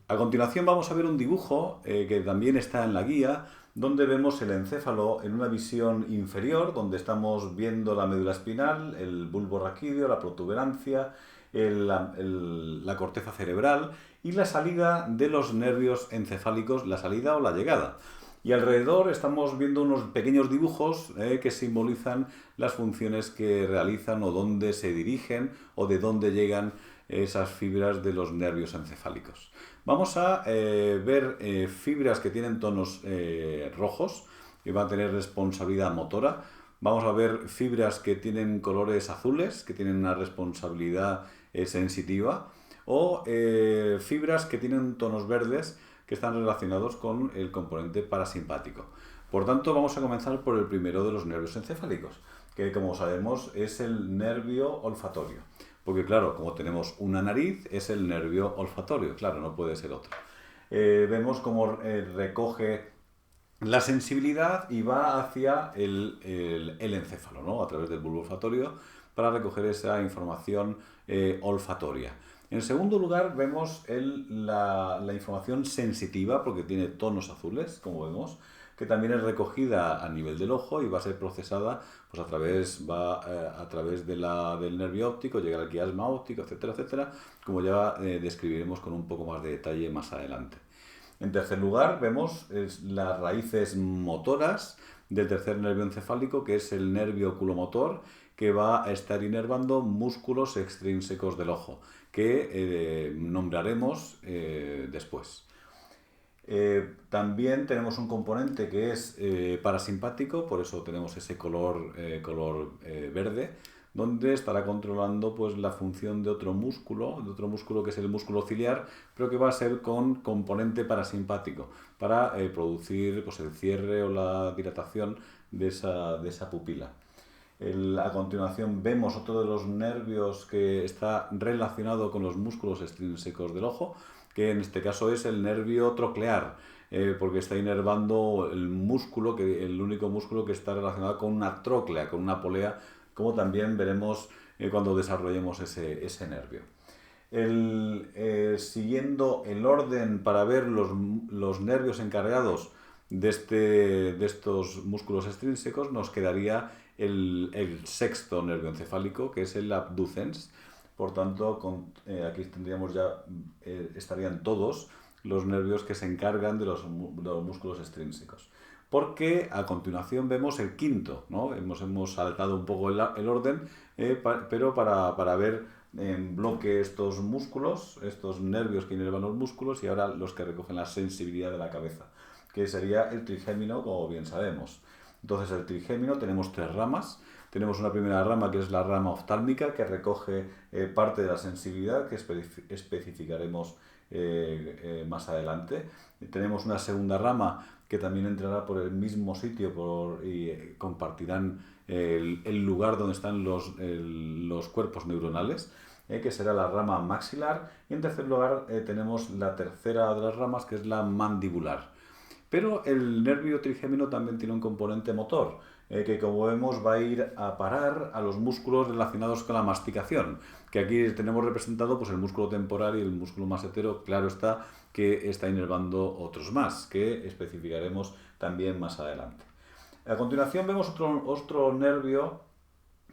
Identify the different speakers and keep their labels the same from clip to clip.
Speaker 1: A continuación vamos a ver un dibujo que también está en la guía, donde vemos el encéfalo en una visión inferior, donde estamos viendo la médula espinal, el bulbo raquídeo, la protuberancia, la corteza cerebral y la salida de los nervios encefálicos, la salida o la llegada. Y alrededor estamos viendo unos pequeños dibujos que simbolizan las funciones que realizan o dónde se dirigen o de dónde llegan esas fibras de los nervios encefálicos. Vamos a ver fibras que tienen tonos rojos, que van a tener responsabilidad motora. Vamos a ver fibras que tienen colores azules, que tienen una responsabilidad sensitiva. O fibras que tienen tonos verdes, que están relacionados con el componente parasimpático. Por tanto, vamos a comenzar por el primero de los nervios encefálicos, que como sabemos es el nervio olfatorio. Porque claro, como tenemos una nariz, es el nervio olfatorio, claro, no puede ser otro. Vemos cómo recoge la sensibilidad y va hacia el encéfalo, ¿no? A través del bulbo olfatorio para recoger esa información olfatoria. En segundo lugar vemos la información sensitiva, porque tiene tonos azules, como vemos, que también es recogida a nivel del ojo y va a ser procesada pues a través del nervio óptico, llegar al quiasma óptico, etcétera, etcétera, como ya describiremos con un poco más de detalle más adelante. En tercer lugar, vemos las raíces motoras del tercer nervio encefálico, que es el nervio oculomotor, que va a estar inervando músculos extrínsecos del ojo, que nombraremos después. También tenemos un componente que es parasimpático, por eso tenemos ese color verde, donde estará controlando pues, la función de otro músculo que es el músculo ciliar, pero que va a ser con componente parasimpático, para producir pues, el cierre o la dilatación de esa pupila. A continuación vemos otro de los nervios que está relacionado con los músculos extrínsecos del ojo, que en este caso es el nervio troclear, porque está inervando el único músculo que está relacionado con una tróclea, con una polea, como también veremos cuando desarrollemos ese nervio. Siguiendo el orden para ver los nervios encargados de estos músculos extrínsecos, nos quedaría el sexto nervio encefálico, que es el abducens. Por tanto, aquí tendríamos estarían todos los nervios que se encargan de los músculos extrínsecos. Porque a continuación vemos el quinto, ¿no? Hemos saltado un poco el orden, pero para ver en bloque estos músculos, estos nervios que inervan los músculos, y ahora los que recogen la sensibilidad de la cabeza, que sería el trigémino, como bien sabemos. Entonces, el trigémino tenemos tres ramas. Tenemos una primera rama que es la rama oftálmica, que recoge parte de la sensibilidad que especificaremos más adelante. Tenemos una segunda rama que también entrará por el mismo sitio y compartirán el lugar donde están los cuerpos neuronales, que será la rama maxilar. Y en tercer lugar tenemos la tercera de las ramas, que es la mandibular. Pero el nervio trigémino también tiene un componente motor, que como vemos va a ir a parar a los músculos relacionados con la masticación, que aquí tenemos representado pues, el músculo temporal y el músculo massetero, claro está, que está inervando otros más, que especificaremos también más adelante. A continuación vemos otro nervio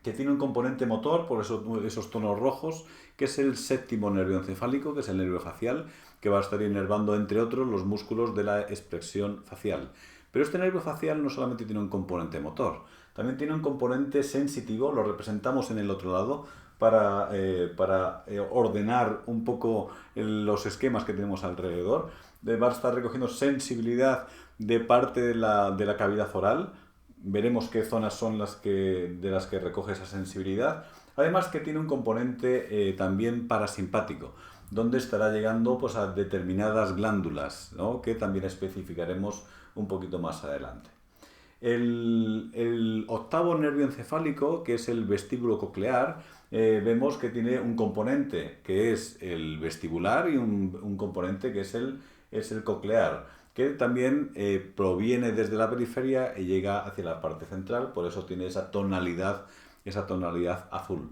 Speaker 1: que tiene un componente motor, por esos tonos rojos, que es el séptimo nervio encefálico, que es el nervio facial, que va a estar inervando, entre otros, los músculos de la expresión facial. Pero este nervio facial no solamente tiene un componente motor, también tiene un componente sensitivo, lo representamos en el otro lado, para ordenar un poco los esquemas que tenemos alrededor. Va a estar recogiendo sensibilidad de parte de la cavidad oral. Veremos qué zonas son de las que recoge esa sensibilidad. Además que tiene un componente también parasimpático, donde estará llegando pues, a determinadas glándulas, ¿no? Que también especificaremos un poquito más adelante. El octavo nervio encefálico, que es el vestíbulo coclear, vemos que tiene un componente que es el vestibular y un componente que es el coclear, que también proviene desde la periferia y llega hacia la parte central, por eso tiene esa tonalidad azul.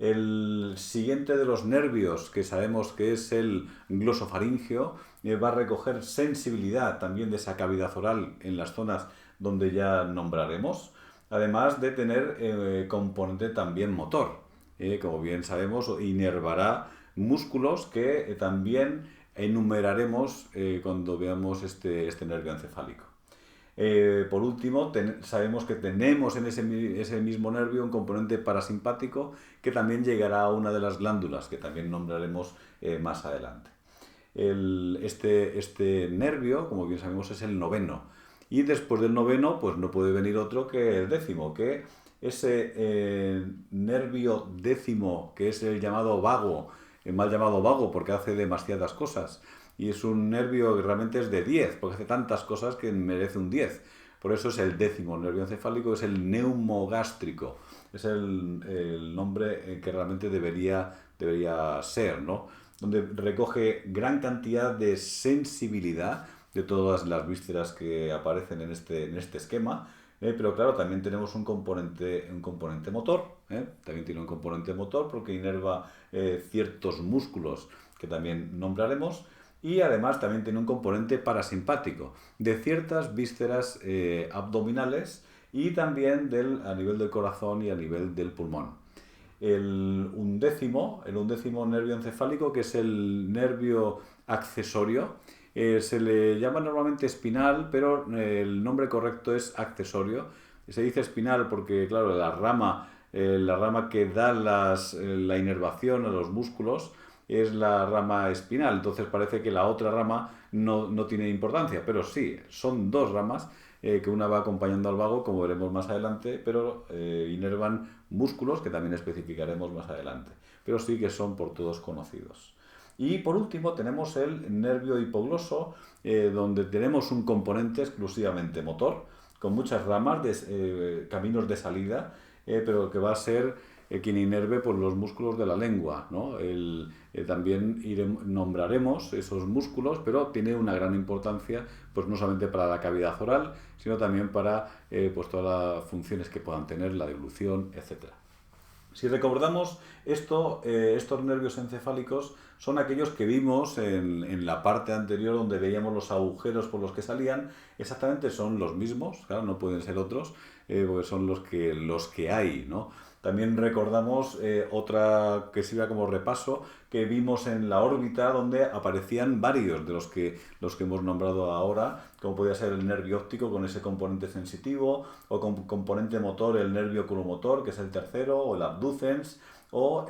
Speaker 1: El siguiente de los nervios, que sabemos que es el glosofaringeo, va a recoger sensibilidad también de esa cavidad oral en las zonas donde ya nombraremos, además de tener componente también motor. Como bien sabemos, inervará músculos que también enumeraremos cuando veamos este nervio encefálico. Por último, sabemos que tenemos en ese mismo nervio un componente parasimpático que también llegará a una de las glándulas, que también nombraremos más adelante. Este nervio, como bien sabemos, es el noveno. Y después del noveno, pues no puede venir otro que el décimo, que ese nervio décimo, que es el llamado vago, mal llamado vago porque hace demasiadas cosas, y es un nervio que realmente es de 10, porque hace tantas cosas que merece un 10. Por eso es el décimo nervio encefálico, es el neumogástrico. Es el nombre que realmente debería ser, ¿no? Donde recoge gran cantidad de sensibilidad de todas las vísceras que aparecen en este esquema. Pero claro, también tenemos un componente motor. También tiene un componente motor porque inerva ciertos músculos que también nombraremos. Y además también tiene un componente parasimpático de ciertas vísceras abdominales y también a nivel del corazón y a nivel del pulmón. El undécimo nervio encefálico, que es el nervio accesorio, se le llama normalmente espinal, pero el nombre correcto es accesorio. Se dice espinal porque, claro, la rama que da la inervación a los músculos es la rama espinal, entonces parece que la otra rama no tiene importancia, pero sí, son dos ramas que una va acompañando al vago, como veremos más adelante, pero inervan músculos que también especificaremos más adelante, pero sí que son por todos conocidos. Y por último tenemos el nervio hipogloso, donde tenemos un componente exclusivamente motor, con muchas ramas, caminos de salida, pero que va a ser quien inerve por los músculos de la lengua, ¿no? También nombraremos esos músculos, pero tiene una gran importancia, pues no solamente para la cavidad oral, sino también para pues todas las funciones que puedan tener, la deglución, etc. Si recordamos estos nervios encefálicos son aquellos que vimos en la parte anterior donde veíamos los agujeros por los que salían, exactamente son los mismos, claro, no pueden ser otros, porque son los que hay, ¿no? También recordamos otra que sirva como repaso, que vimos en la órbita donde aparecían varios de los que hemos nombrado ahora, como podía ser el nervio óptico con ese componente sensitivo, o con componente motor el nervio oculomotor, que es el tercero, o el abducens, o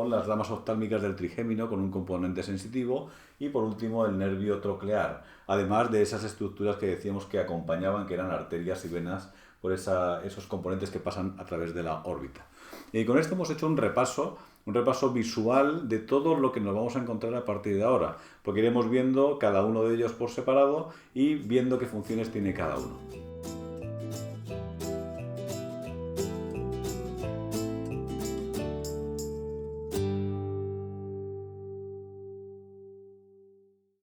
Speaker 1: las ramas oftálmicas del trigémino con un componente sensitivo, y por último el nervio troclear, además de esas estructuras que decíamos que acompañaban, que eran arterias y venas, por esos componentes que pasan a través de la órbita. Y con esto hemos hecho un repaso visual de todo lo que nos vamos a encontrar a partir de ahora, porque iremos viendo cada uno de ellos por separado y viendo qué funciones tiene cada uno.